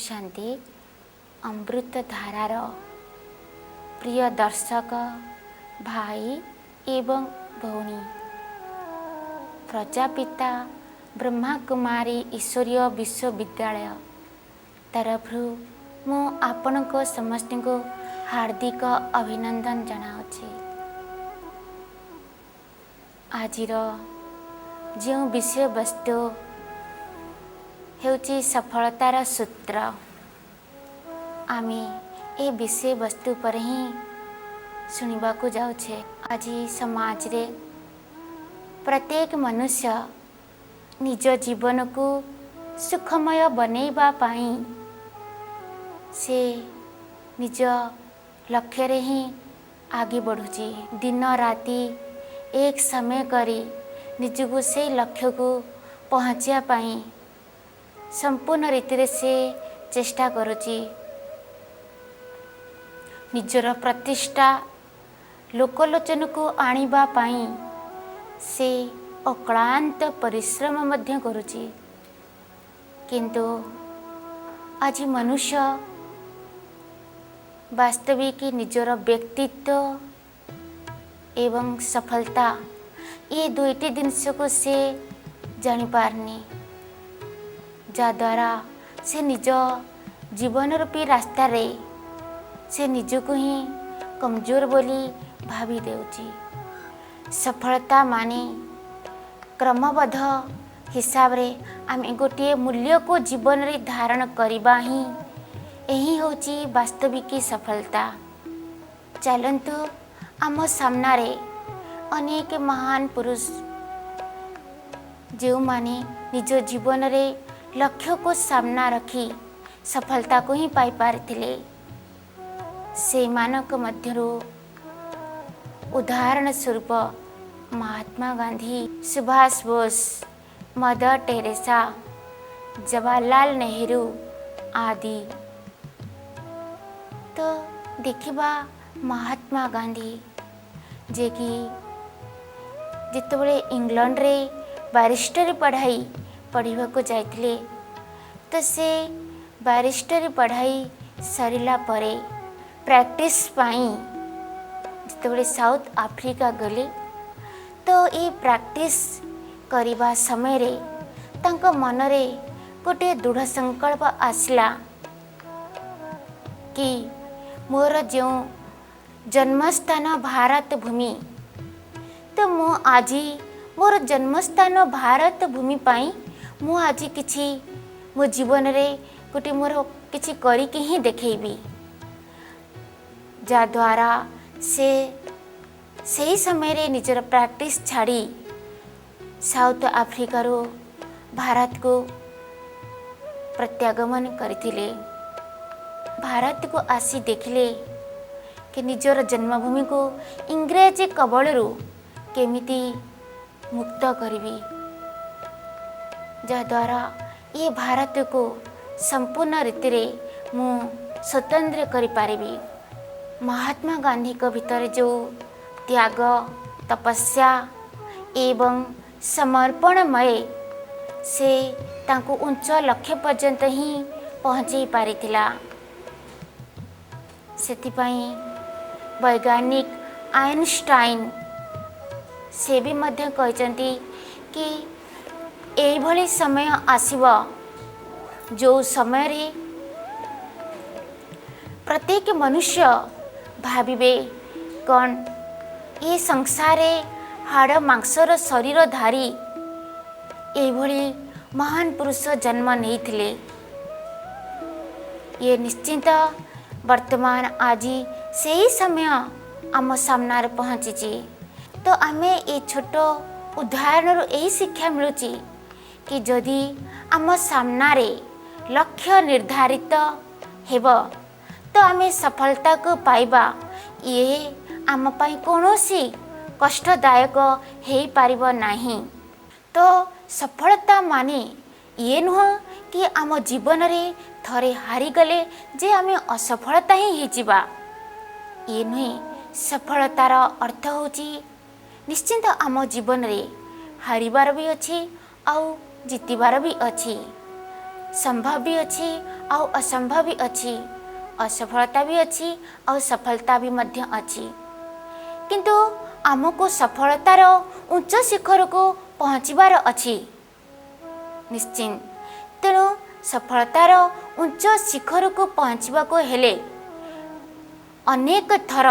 ओम शांति। अमृत धारार प्रिय दर्शक भाई एवं भौणी, प्रजापिता ब्रह्मा कुमारी ईश्वरीय विश्वविद्यालय तरफरु मु आपण को समस्त को हार्दिक अभिनंदन जनाऊँगी। आजिर जो विषय वस्तु हेउची सफलतार सूत्र, आमे ए विषय वस्तु पर ही सुनिबा को जाउछे। आज समाज रे प्रत्येक मनुष्य निज जीवन को सुखमय बनैबा पाई से निज लक्ष्य रे ही आगे बढ़ुची। दिन राति एक समय करी निजको से लक्ष्य को पहुँचा पाई संपूर्ण रीति से चेष्टा करुची। निजर प्रतिष्ठा लोकलोचन को आनिबा पाई से अक्लांत परिश्रम मध्य करुची। किंतु आज मनुष्य वास्तविक निजर व्यक्तित्व एवं सफलता ये दुईटी जिनस को से जानी पारनी, जद्वारा से निज जीवन रूपी रास्ता रे से निजको ही कमजोर बोली भावी देउची। सफलता माने क्रमबद्ध हिसाब रे आमे गोटे मूल्य को जीवन रे धारण करिबा ही यही होची वास्तविक सफलता। चलंतु आम सामना रे अनेक महान पुरुष जो माने निज जीवन रे लक्ष्य को सामना रखी सफलता को ही पाई पारिथिले। से मानक मध्यरु उदाहरण स्वरूप महात्मा गांधी, सुभाष बोस, मदर टेरेसा, जवाहरलाल नेहरू आदि। तो देखिबा महात्मा गांधी जे कि जितेबले इंग्लैंड रे बैरिस्टरी पढ़ाई पढ़िबा को जाइथिले, तो से बैरिस्टरी पढ़ाई सरिला परे प्रैक्टिस पाई जितेबले साउथ अफ्रीका गले, तो ये प्रैक्टिस करिबा समय रे तांको मन रे गोटे दृढ़ संकल्प आसला कि मोर जो जन्मस्थान भारत भूमि, तो मु आज मोर जन्मस्थान भारत भूमि पाई मु आज किछि मो जीवन रे गोटे मोर किछि करिके ही देखैबी। जद्वारा से सही समय रे निजर प्रैक्टिस छाड़ी साउथ अफ्रीका रो भारत को प्रत्यागमन करथिले। भारत को आसी देखिले कि निजर जन्मभूमि को इंग्रेज कबलरू केमिति मुक्त करिबी, जद्वारा ये भारत को संपूर्ण रीति रे मु स्वतंत्र करि पारिबी। महात्मा गांधी को भीतर जो त्याग, तपस्या एवं समर्पणमय से तांको उच्च लक्ष्य पर्यंत ही पहुँचे पारिथिला। सेतिपाई वैज्ञानिक आइनस्टाइन से भी मध्य कहते कि एई भली समय आसीबो जो समय रे प्रत्येक मनुष्य भाविबे कौन ये संसारे हाड़ मांसर शरीर धारी एई भली महान पुरुष जन्म नहीं। ये निश्चिंत वर्तमान आज से ही समय आम सामने पहुँची। तो आमे ये छोट उदाहरण यही शिक्षा मिलूची कि जदि आम सामने लक्ष्य निर्धारित हेब तो आमे सफलता को पाइबा। ये आम पाई कौनसी कष्टदायक हो पारिब नहीं। तो सफलता माने ये नुह कि आम जीवन रे थरे हारी गले जे आमे असफलता ही होइजिबा। ये नुहे सफलतार अर्थ होची निश्चिंत आम जीवन रे हारिबार भी अच्छी आउ जितिबार भी अच्छी। संभव भी अच्छी आउ असंभव भी अच्छी, असफलता भी अच्छी और सफलता भी मध्य अच्छी, किंतु आमको सफलतार उच्च शिखर को पहुँचबार अच्छी निश्चिंत। तेणु सफलतार उच्च शिखर को पहुँचवा को हेले अनेक थर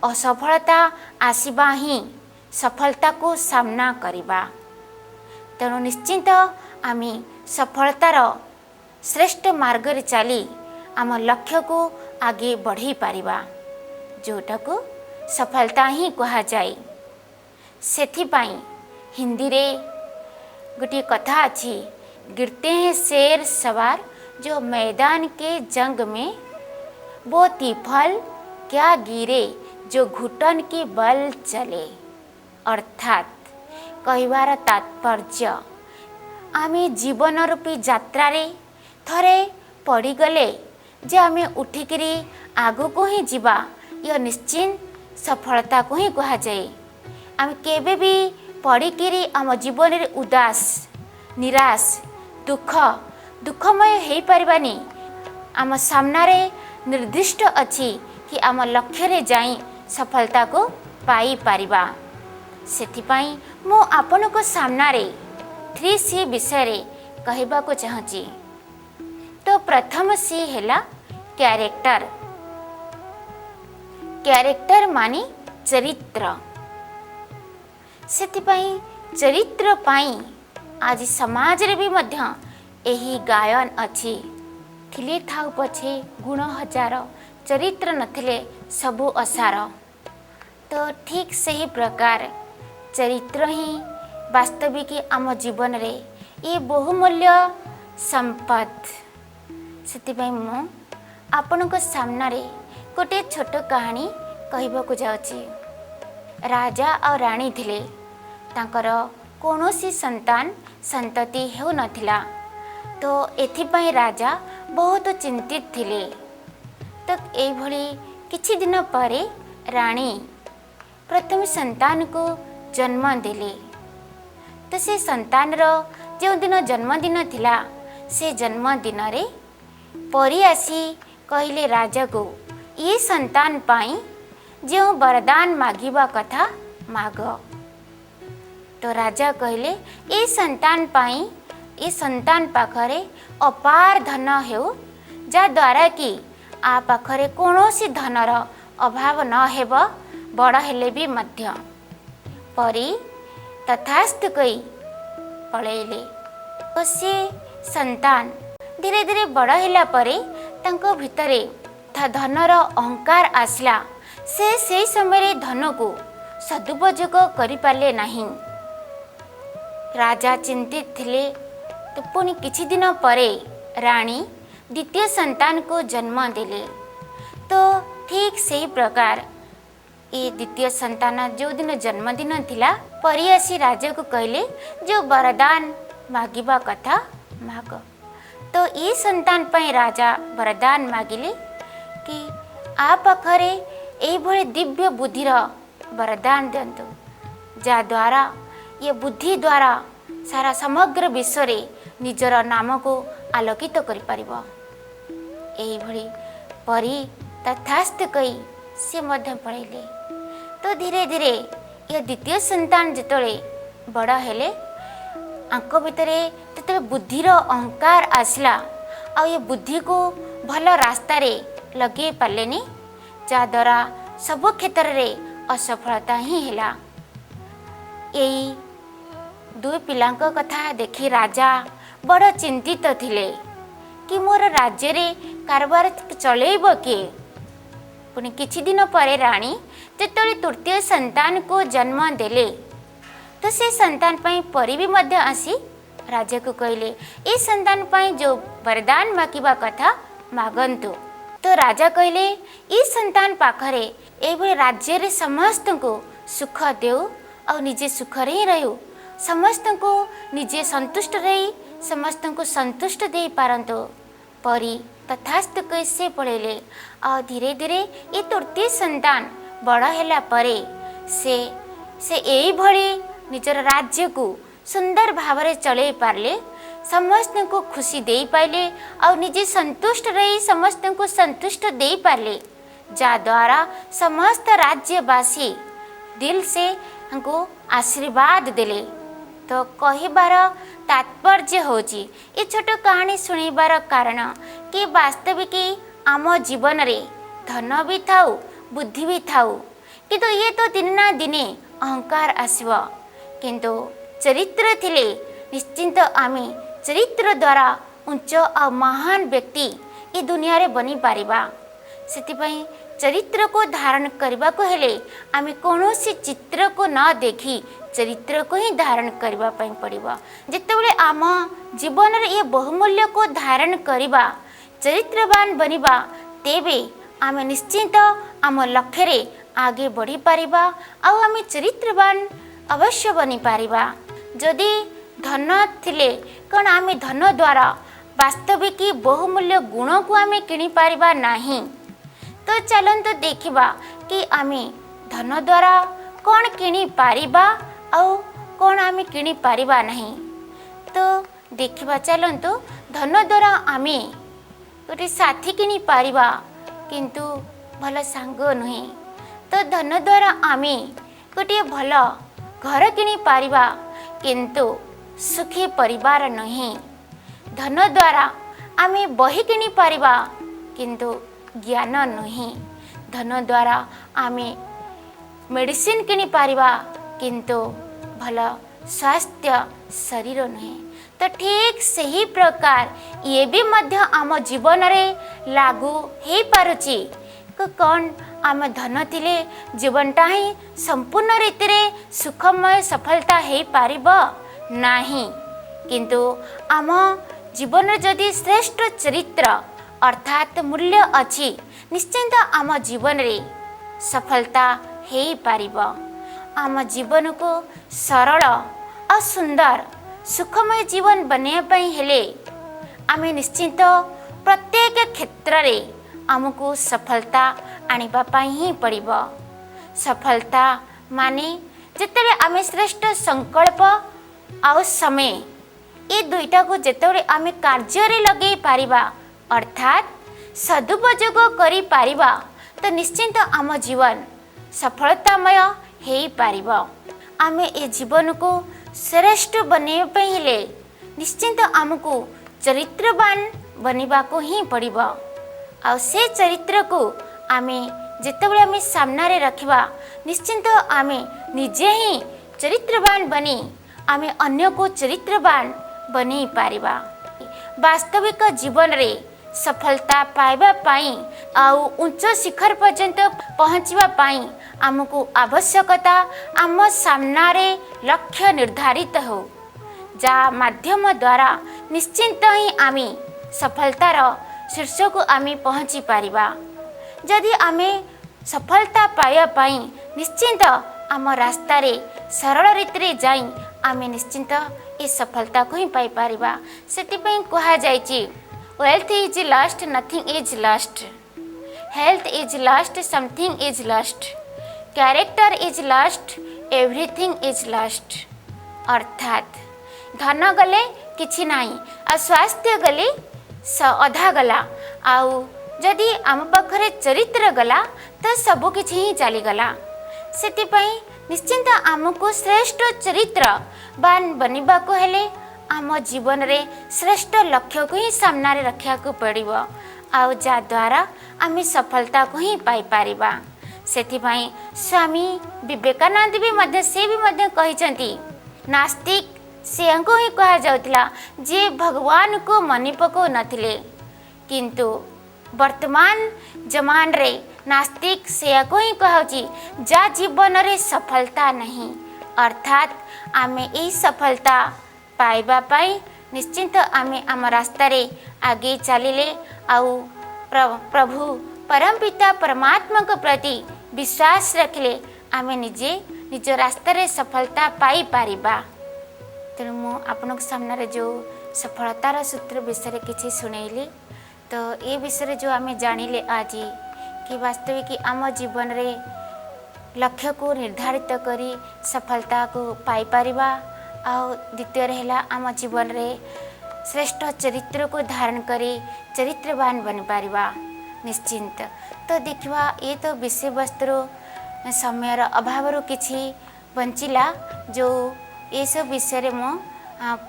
असफलता आसवा ही सफलता को सामना करिबा। तेणु निश्चिंत आमी सफलतार श्रेष्ठ मार्ग रे चली आम लक्ष्य को आगे बढ़ी पारिबा, जोटा को सफलता ही कहा जाए। सेथिपाई हिंदी रे गोटे कथा अच्छी, गिरते हैं शेर सवार जो मैदान के जंग में, वो तिफल क्या गिरे जो घुटन के बल चले। अर्थात कहबार तात्पर्य आमे जीवन रूपी यात्रा रे थरे पड़ीगले जे आमे उठिकरी आगु को ही जीवा, यह निश्चिंत सफलता को ही कहा जाए। आमे केबे भी पड़ीकरी आम जीवन रे उदास निराश दुखमय हो पारिबानी। आम सामने निर्दिष्ट अच्छी कि आम लक्ष्य रे जाई सफलता को पाई पारिबा। सेथिपाई मो आपन को सामने 3C विषय रे कहबा को चाहूँगी। तो प्रथम C हैला कैरेक्टर। कैरेक्टर मानी चरित्र। सेथिपाई चरित्र पाई आज समाज रे भी मध्य एही गायन अच्छी, थिले थाउ पछे गुण हजार चरित्र नथिले सबु असार। तो ठीक सही प्रकार चरित्र ही वास्तविक आम जीवन रे ये बहुमूल्य संपद। सेतिपाई मु आपन को सामने गोटे छोट कहानी कहबा को जाउची। राजा और रानी थिले, तांकर कौनसी संतान संतति हेउ नथिला। तो एथिपाई राजा बहुत चिंतित थिले। तो एई भली किछि दिन परे रानी प्रथम संतान को जन्म देले। तो से संतान रो जो दिन जन्मदिन थिला, से जन्मदिन रे परी आसी कहले राजा को ये संतान पाई जो वरदान मागिबा कथा माग। तो राजा कहले ये संतान पाई ये संतान पाखरे अपार धन हेउ, जा द्वारा कि आ पाखरे कौनसी धनर अभाव न हेब, बड़ हेले भी मध्य। परी तथास्तु कई पळेले। तो से संतान धीरे धीरे बड़ होला परे तांको भितरे धनर अहंकार आसला। से समय धन को सदुपयोग करि पाले नहीं। राजा चिंतित थिले। तो पुणी किछि दिन परे रानी द्वितीय संतान को जन्म देले। तो ठीक सही प्रकार ये द्वितीय संतान जो दिन जन्मदिन थिला, परी आसी राजा को कहले जो वरदान मागिबा कथा माग। तो ये संतान पाई राजा वरदान मागिले कि आ पाखरे एई भली दिव्य बुद्धिर वरदान दियंतु, जा द्वारा ये बुद्धि द्वारा सारा समग्र विश्व रे निजर नाम को आलोकित करि परिबो। एई भली परी तथास्तु कई से मध्य पढ़ेले। तो धीरे धीरे ये द्वितीय संतान जितले बड़ हेले, आंक भितरे तते बुद्धिर अहंकार आसला। आ ये बुद्धि को भल रास्ता रे लगे पालेनी, जा द्वारा सब क्षेत्र रे असफलता ही हेला। एई दुई पिलांक कथा देखि राजा बड़ चिंतित थिले कि मोर राज्य रे कारबार चलेइब किए। पुणी किछि दिन परे रानी जेतले तृतीय संतान को जन्म देले, तो से संतान पाई परी भी मध्य आसी राजा को कहले ए संतान पाई जो वरदान मागिबा कथा मागंतु। तो राजा कहले ए संतान पाखरे एभली राज्य रे समस्त को सुख देउ और निजे सुख रे रहू, समस्त को निजे संतुष्ट रही समस्त को संतुष्ट दे पारंतु। परी तथास्तु कैसे पड़ेले। और धीरे धीरे ये तृतीय संतान बड़ होला परे से एई भली निजर राज्य को सुंदर भाव चले पारले। समस्त को खुशी दे पाइले और निजे संतुष्ट रही समस्त को संतुष्ट दे पारे, द्वारा समस्त राज्यवासी दिल से हमको आशीर्वाद देले। तो कहिबार तात्पर्य होची ये छोट कहानी सुनिबार कारण कि वास्तविक आम जीवन रे धन भी थाउ बुद्धि भी थाउ किंतु ये तो दिन ना दिने अहंकार आसव, किंतु चरित्र थिले निश्चिंत आमे चरित्र द्वारा उच्च और महान व्यक्ति ये दुनिया रे बनी पारिबा। सेतिपई चरित्र को धारण करबा को हेले आमे कोनोसी चित्र को न देखी चरित्र को ही धारण करबा पई पड़िबा। जेतेबेले आम जीवन रे ये बहुमूल्य को धारण करबा चरित्रवान बनिबा तेबे आमे निश्चिंत आम लक्ष्य रे आगे बढ़ी पारिबा आउ आमे चरित्रवान अवश्य बनी पारिबा। जदि धन थिले कण आमे धन द्वारा वास्तविक बहुमूल्य गुण को आमे किनी पारिबा नाही। तो चलंतु देखिबा कि आमे धन द्वारा कौन किनी पारिबा आउ कौन आमे किनी पारिबा नहीं। तो देखिबा चलंतु धन द्वारा आमे गोटे साथी किनी पारिबा किंतु भल सांग नुहे। तो धन द्वारा आमे गोटे भल घर किनी पारिबा किंतु सुखी परिवार नहीं। धन द्वारा आमे बही किनी पारिबा किंतु ज्ञान नुहे। धन द्वारा आमे मेडिसिन किनी पारिबा किंतु भल स्वास्थ्य शरीर नुहे। तो ठीक सही प्रकार ये भी मध्य आम जीवन रे लागू हे पारुची कौन आम धन थिले जीवनटा ही संपूर्ण रीति रे सुखमय सफलता हे पारिब नाही, किंतु आम जीवन जदि श्रेष्ठ चरित्र अर्थात मूल्य अच्छी निश्चिंत आम जीवन रे सफलता हे पारिब। आम जीवन को सरल और सुंदर सुखमय जीवन बने पई हेले आमे निश्चिंत प्रत्येक क्षेत्र रे आमको सफलता आनिबा पई ही पड़िब। सफलता माने जेतेबेले आमे श्रेष्ठ संकल्प आउ समय ये दुईटा को जेतेबेले आमे कार्य रे लगे पारिबा अर्थात सदुपयोग करी पारिबा तो निश्चिंत आम जीवन सफलतामय हे पारिब। आमे ए जीवन को श्रेष्ठ बने पई हेले निश्चिंत आमको चरित्रवान बनिबा को ही पड़िब। आ से चरित्र को आमे जेतेबेले आमे सामना रे रखिबा निश्चिंत आमे निजे ही चरित्रवान बनी आमे अन्य को चरित्रवान बनी पारिबा। वास्तविक जीवन रे सफलता पाइबा पाई आउ उच्च शिखर पर्यंत पहुँचवा पाई आमको आवश्यकता आम सामना रे लक्ष्य निर्धारित हो जा माध्यम द्वारा निश्चिंत ही आमे सफलतार शीर्ष को आमे पहुँची पारिबा। जदि आमे सफलता पाइबा पाई निश्चिंत आम रास्ता रे सरल रीति रे जाई आमे निश्चिंत ये सफलता को ही पाई पारिबा। सेतिपई कहा जायछि wealth is lost nothing is lost, health is lost something is lost, character is lost everything is lost. अर्थात धन गले किछि नाही आ स्वास्थ्य गले अधा गला आउ जदि आम पाखरे चरित्र गला तो सब किछि ही चली गला। सेतिपई निश्चिंत आमको श्रेष्ठ चरित्र बान बनिबा को हेले आम जीवन रे श्रेष्ठ लक्ष्य को ही सामना रे रखा को पड़िबो आउ जा द्वारा आमे सफलता को ही पाई पारिबा। सेतिपई स्वामी विवेकानंद भी मध्य से भी मध्य कहिसंती नास्तिक से को ही कहा जाउतिला जे भगवान को मनि पको नथिले, किंतु वर्तमान जमान रे नास्तिक से को ही कहउची जा जीवन रे सफलता नहीं। अर्थात आमे ई सफलता पाइबा पाई निश्चिंत आमे आम रास्ता रे आगे चलिले आउ प्रभु परमपिता परमात्मा के प्रति विश्वास रखले आमे निजे निज रास्ता रे सफलता पाई पारिबा। तेणु मु आपन सामने जो सफलतार सूत्र विषय किसी शुणेली तो ये विषय जो आमे जानिले आज कि वास्तविक आम जीवन रे लक्ष्य को निर्धारित करी सफलता को पाई पारिबा। आउ द्वितीय रहला आम जीवन रे श्रेष्ठ चरित्र को धारण करी चरित्रवान बन पारिबा निश्चिंत। तो देखिवा ये तो विषय वस्तु समयर अभाव किछि बंचिला जो ये सब विषय मु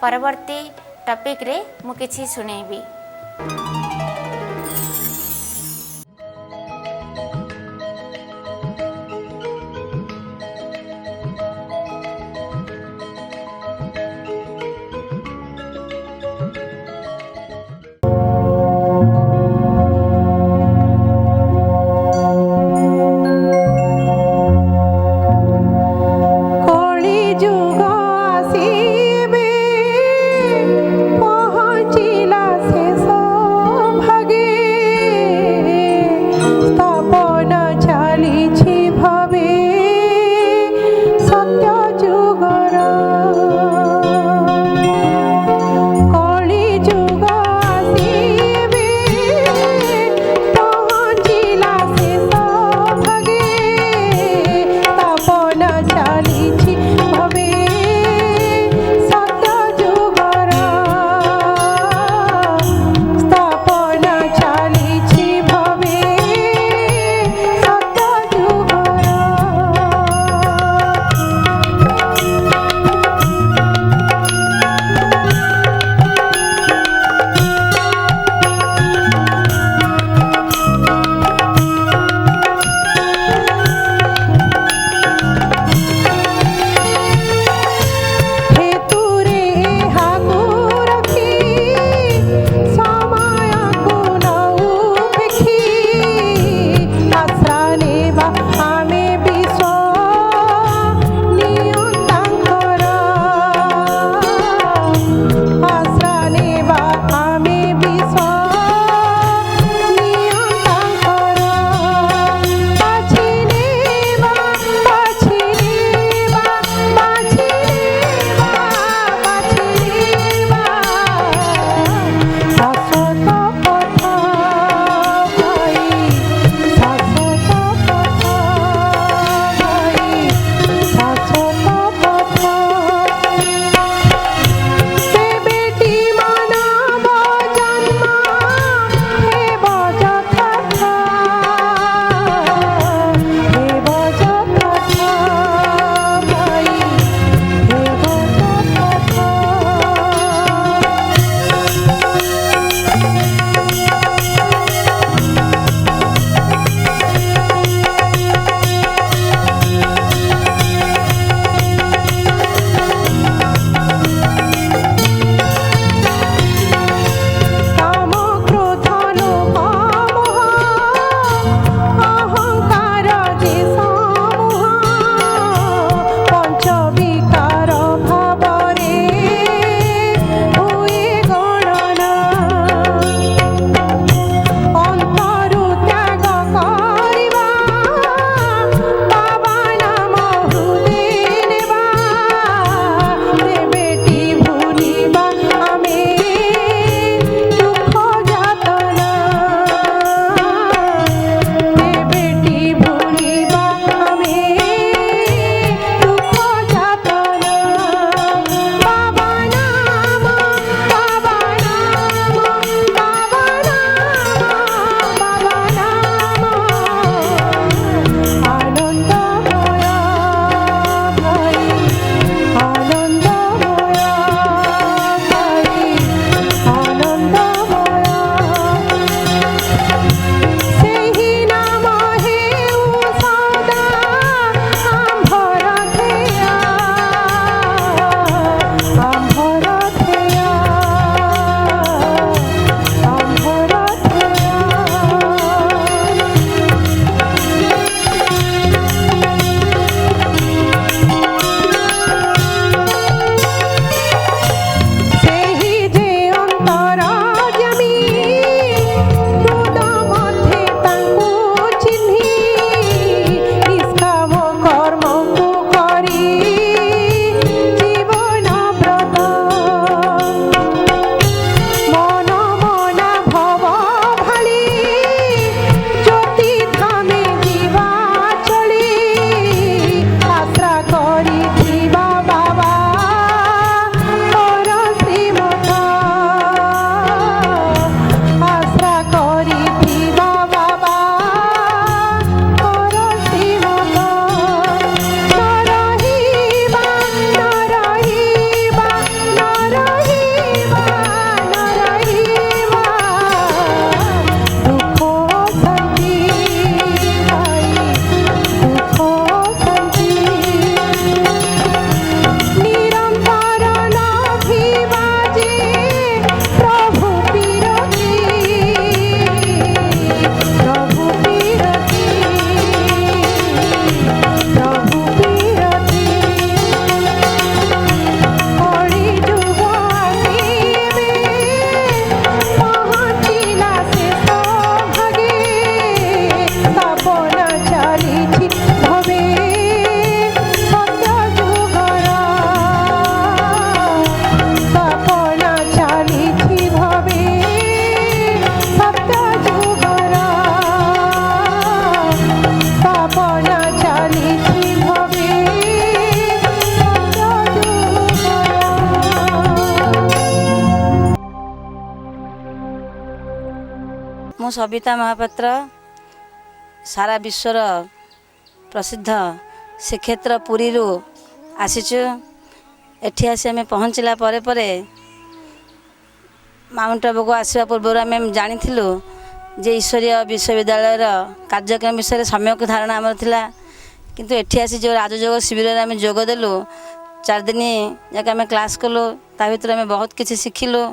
परवर्ती टॉपिक रे मु किछि सुनेबी। जुग आसीबे पहुँचिला शेष मु सबिता महापात्र सारा विश्वर प्रसिद्ध श्रीक्षेत्र पुरी रु आसीचु। एठी आसी आम पहुँचला परे परे माउंट आबू को आसवा पूर्व आम जानी जे ईश्वरीय विश्वविद्यालय कार्यक्रम विषय सम्यक धारणा आमर थिला, किंतु एठी आसी जो राजयोग शिविर आम जोगदेलु 4 दिन जाक आम क्लास कलु ता भीतर आम बहुत किसी शिखिलु।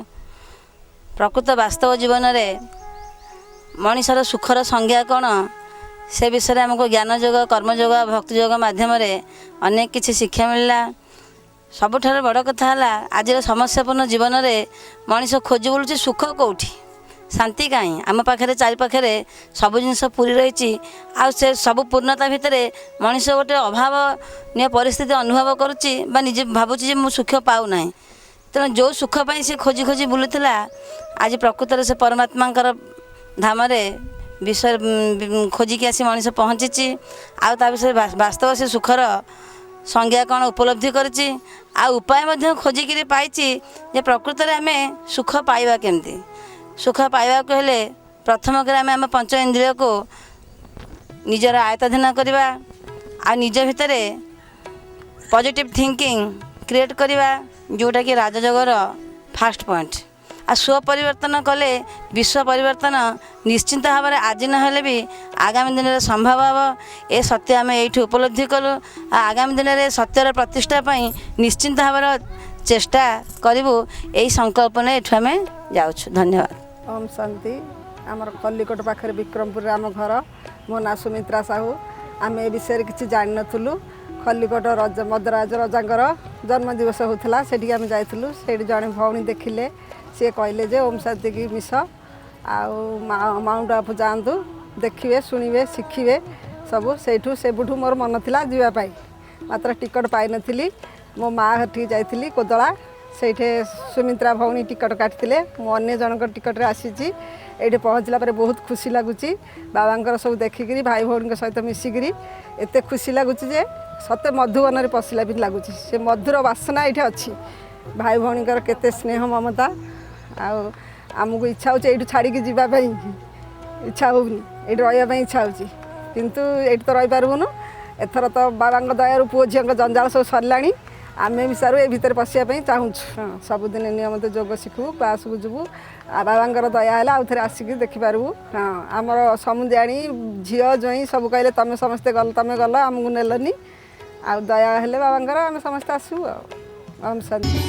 प्रकृत वास्तव जीवन में मनीषर सुखर संज्ञा कौन से विषय आमको ज्ञान योग कर्मयोग भक्ति योग माध्यम अनेक किसी शिक्षा मिलला। सबुठार बड़ कथा है आज समस्यापूर्ण जीवन में मनीष खोजी बुलूँ सुख कौटी शांति कहीं आम पाखे चारिपाखे सब जिन पूरी रही से सब पूर्णता भितर मनीष गोटे अभावनीय परिस्थिति अनुभव करुच्ची निजे भावुची मु सुख पाऊना। तेणु जो सुख पाई से खोजी खोजी बुलूला आज प्रकृत से परमात्मा धाम विषय खोजिकी आसी मनीष पहुँची आ विषय वास्तव से सुखर संज्ञा कौन उपलब्धि करिछि आ उपाय मध्य खोजिकी पाई जे प्रकृत में आम सुख पाइबा केमती। सुख पाइबा को हेले प्रथम कर आम पंच इंद्रिय को निजर आयत्ताधीन करवा आ निज भितर पॉजिटिव थिंकिंग क्रिएट करवा जोटा कि राजयोगर फास्ट पॉइंट आ स्व परिवर्तन कले विश्व परिवर्तन निश्चिंत भाव में आज न भी आगामी दिन में संभव हम। ए सत्य आम ये उपलब्धि कलु आगामी दिन में सत्यर प्रतिष्ठा पाई निश्चिंत भाव चेष्टा करूँ यही संकल्प ने एठू आम जाऊँ। धन्यवाद। ओम शांति। आमर कलिकोट पाखे विक्रमपुर आम घर मो ना सुमित्रा साहू। आम ए विषय किसी जान नु खलिकोट मदराज रजांर जन्मदिवस होता से आम जाइलु से जड़े भौणी देखिले सी कहले जे ओम शांति की मिस माउंट आबू जातु देखिए शुणे शिखिए सबू से मोर मन था जावाई मात्र टिकट पाई नी मो माँ हठी जाइली कोदला से सुमित्रा भौणी टिकट काटते मो अन्य जनक टिकट आसी ये पहुँचला बहुत खुशी लगुच बाबा सब देखिकी भाई भौणी सहित मिसिकी एत खुशी लगुच सत्य मधुबन में पशिला भी लगुच से मधुर बासना ये अच्छी भाई भौणीकर केते स्नेह ममता आमको इच्छा हो छाड़ी जावाई इच्छा होनी ये रही इच्छा हो किंतु ये तो रही पार्बुनु एथर तो बाबा दया पुओ झी जंजाल सब सरला आम भी सारू ये भितर पशियापी चाहूँ। हाँ सबुदिन नियमित जोग शिखु क्लास को जीवु बाबा दया है आउ थे आसिक देखिपारू। हाँ आमर समुदाणी झी जई सब कहले तुम समस्ते गल तुम गल आमको नेलनी आ दया हेले बाबा आम समस्ते आसू। ओम शांति।